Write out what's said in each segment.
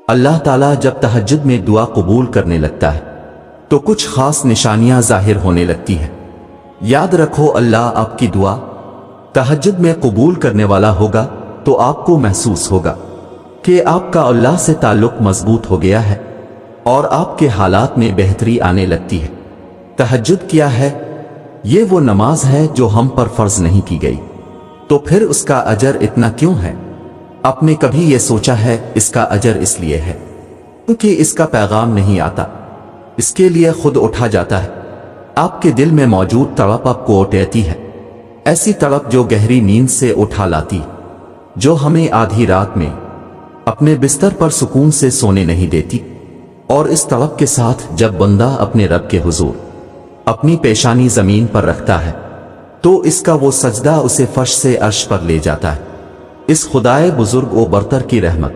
اللہ تعالیٰ جب تہجد میں دعا قبول کرنے لگتا ہے تو کچھ خاص نشانیاں ظاہر ہونے لگتی ہیں۔ یاد رکھو، اللہ آپ کی دعا تہجد میں قبول کرنے والا ہوگا تو آپ کو محسوس ہوگا کہ آپ کا اللہ سے تعلق مضبوط ہو گیا ہے اور آپ کے حالات میں بہتری آنے لگتی ہے۔ تہجد کیا ہے؟ یہ وہ نماز ہے جو ہم پر فرض نہیں کی گئی، تو پھر اس کا اجر اتنا کیوں ہے؟ آپ نے کبھی یہ سوچا ہے؟ اس کا اجر اس لیے ہے کیونکہ اس کا پیغام نہیں آتا، اس کے لیے خود اٹھا جاتا ہے۔ آپ کے دل میں موجود تڑپ آپ کو اٹھاتی ہے، ایسی تڑپ جو گہری نیند سے اٹھا لاتی، جو ہمیں آدھی رات میں اپنے بستر پر سکون سے سونے نہیں دیتی۔ اور اس تڑپ کے ساتھ جب بندہ اپنے رب کے حضور اپنی پیشانی زمین پر رکھتا ہے تو اس کا وہ سجدہ اسے فرش سے عرش پر لے جاتا ہے۔ اس خدائے بزرگ و برتر کی رحمت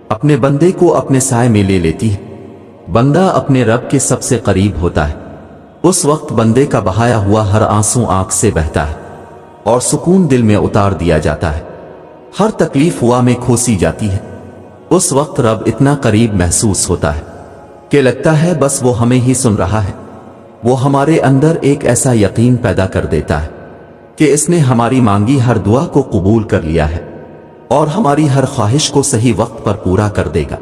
اپنے بندے کو اپنے سائے میں لے لیتی ہے۔ بندہ اپنے رب کے سب سے قریب ہوتا ہے۔ اس وقت بندے کا بہایا ہوا ہر آنسو آنکھ سے بہتا ہے اور سکون دل میں اتار دیا جاتا ہے، ہر تکلیف ہوا میں کھوسی جاتی ہے۔ اس وقت رب اتنا قریب محسوس ہوتا ہے کہ لگتا ہے بس وہ ہمیں ہی سن رہا ہے۔ وہ ہمارے اندر ایک ایسا یقین پیدا کر دیتا ہے کہ اس نے ہماری مانگی ہر دعا کو قبول کر لیا ہے اور ہماری ہر خواہش کو صحیح وقت پر پورا کر دے گا۔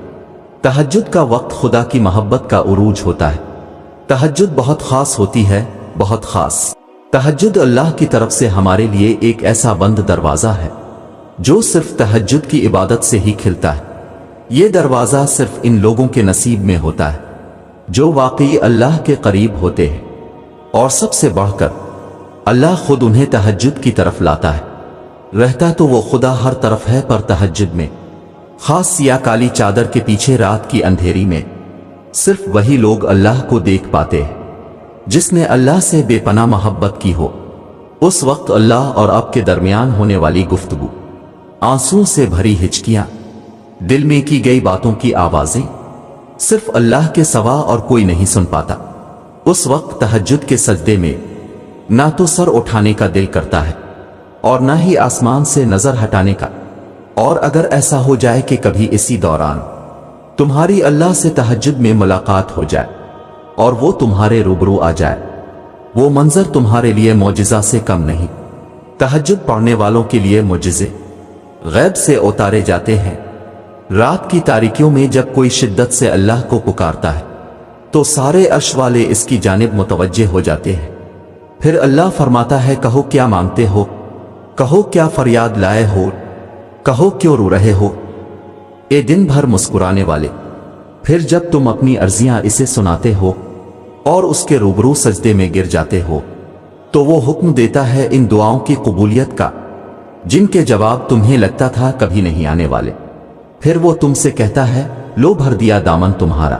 تہجد کا وقت خدا کی محبت کا عروج ہوتا ہے۔ تہجد بہت خاص ہوتی ہے، بہت خاص۔ تہجد اللہ کی طرف سے ہمارے لیے ایک ایسا بند دروازہ ہے جو صرف تہجد کی عبادت سے ہی کھلتا ہے۔ یہ دروازہ صرف ان لوگوں کے نصیب میں ہوتا ہے جو واقعی اللہ کے قریب ہوتے ہیں، اور سب سے بڑھ کر اللہ خود انہیں تہجد کی طرف لاتا ہے۔ رہتا تو وہ خدا ہر طرف ہے، پر تہجد میں خاص سیاہ کالی چادر کے پیچھے رات کی اندھیری میں صرف وہی لوگ اللہ کو دیکھ پاتے ہیں جس نے اللہ سے بے پناہ محبت کی ہو۔ اس وقت اللہ اور آپ کے درمیان ہونے والی گفتگو، آنسوں سے بھری ہچکیاں، دل میں کی گئی باتوں کی آوازیں صرف اللہ کے سوا اور کوئی نہیں سن پاتا۔ اس وقت تہجد کے سجدے میں نہ تو سر اٹھانے کا دل کرتا ہے اور نہ ہی آسمان سے نظر ہٹانے کا۔ اور اگر ایسا ہو جائے کہ کبھی اسی دوران تمہاری اللہ سے تہجد میں ملاقات ہو جائے اور وہ تمہارے روبرو آ جائے، وہ منظر تمہارے لیے معجزہ سے کم نہیں۔ تہجد پڑھنے والوں کے لیے معجزے غیب سے اتارے جاتے ہیں۔ رات کی تاریکیوں میں جب کوئی شدت سے اللہ کو پکارتا ہے تو سارے عرش والے اس کی جانب متوجہ ہو جاتے ہیں۔ پھر اللہ فرماتا ہے، کہو کیا مانگتے ہو، کہو کیا فریاد لائے ہو، کہو کیوں رو رہے ہو اے دن بھر مسکرانے والے۔ پھر جب تم اپنی عرضیاں اسے سناتے ہو اور اس کے روبرو سجدے میں گر جاتے ہو تو وہ حکم دیتا ہے ان دعاؤں کی قبولیت کا جن کے جواب تمہیں لگتا تھا کبھی نہیں آنے والے۔ پھر وہ تم سے کہتا ہے، لو بھر دیا دامن تمہارا،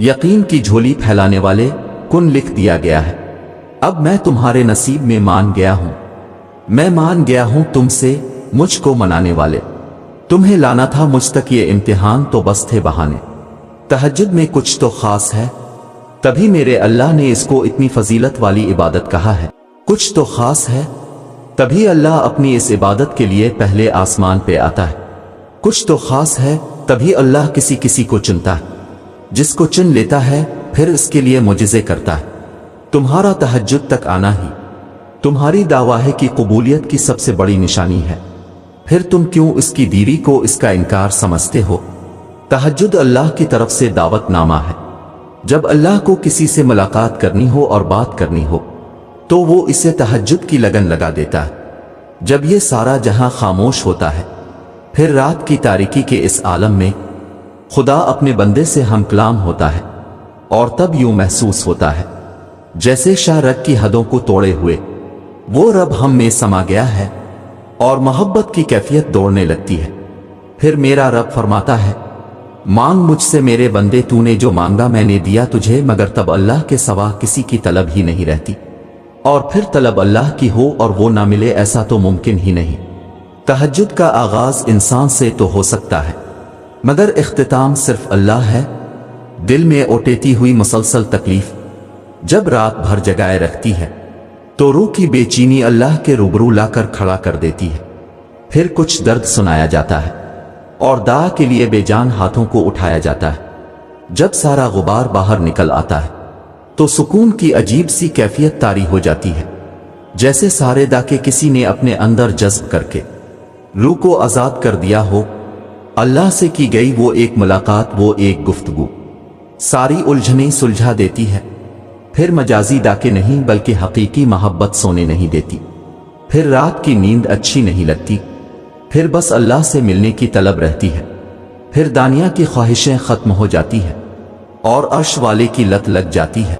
یقین کی جھولی پھیلانے والے، کن لکھ دیا گیا ہے۔ اب میں تمہارے نصیب میں مان گیا ہوں، میں مان گیا ہوں تم سے، مجھ کو منانے والے۔ تمہیں لانا تھا مجھ تک یہ امتحان تو بس تھے بہانے۔ تہجد میں کچھ تو خاص ہے، تبھی میرے اللہ نے اس کو اتنی فضیلت والی عبادت کہا ہے۔ کچھ تو خاص ہے، تبھی اللہ اپنی اس عبادت کے لیے پہلے آسمان پہ آتا ہے۔ کچھ تو خاص ہے، تبھی اللہ کسی کسی کو چنتا ہے، جس کو چن لیتا ہے پھر اس کے لیے معجزے کرتا ہے۔ تمہارا تہجد تک آنا ہی تمہاری دعوی کی قبولیت کی سب سے بڑی نشانی ہے، پھر تم کیوں اس کی دیری کو اس کا انکار سمجھتے ہو؟ تہجد اللہ کی طرف سے دعوت نامہ ہے۔ جب اللہ کو کسی سے ملاقات کرنی ہو اور بات کرنی ہو تو وہ اسے تہجد کی لگن لگا دیتا ہے۔ جب یہ سارا جہاں خاموش ہوتا ہے، پھر رات کی تاریکی کے اس عالم میں خدا اپنے بندے سے ہم کلام ہوتا ہے، اور تب یوں محسوس ہوتا ہے جیسے شاہ رگ کی حدوں کو توڑے ہوئے وہ رب ہم میں سما گیا ہے، اور محبت کی کیفیت دوڑنے لگتی ہے۔ پھر میرا رب فرماتا ہے، مانگ مجھ سے میرے بندے، تو نے جو مانگا میں نے دیا تجھے، مگر تب اللہ کے سوا کسی کی طلب ہی نہیں رہتی، اور پھر طلب اللہ کی ہو اور وہ نہ ملے، ایسا تو ممکن ہی نہیں۔ تہجد کا آغاز انسان سے تو ہو سکتا ہے، مگر اختتام صرف اللہ ہے۔ دل میں اوٹیتی ہوئی مسلسل تکلیف جب رات بھر جگائے رکھتی ہے تو روح کی بے چینی اللہ کے روبرو لا کر کھڑا کر دیتی ہے۔ پھر کچھ درد سنایا جاتا ہے، اور دعا کے لیے بے جان ہاتھوں کو اٹھایا جاتا ہے۔ جب سارا غبار باہر نکل آتا ہے تو سکون کی عجیب سی کیفیت طاری ہو جاتی ہے، جیسے سارے داکے کسی نے اپنے اندر جذب کر کے روح کو آزاد کر دیا ہو۔ اللہ سے کی گئی وہ ایک ملاقات، وہ ایک گفتگو ساری الجھنیں سلجھا دیتی ہے۔ پھر مجازی ڈاکے نہیں بلکہ حقیقی محبت سونے نہیں دیتی، پھر رات کی نیند اچھی نہیں لگتی، پھر بس اللہ سے ملنے کی طلب رہتی ہے، پھر دنیا کی خواہشیں ختم ہو جاتی ہیں اور عرش والے کی لت لگ جاتی ہے۔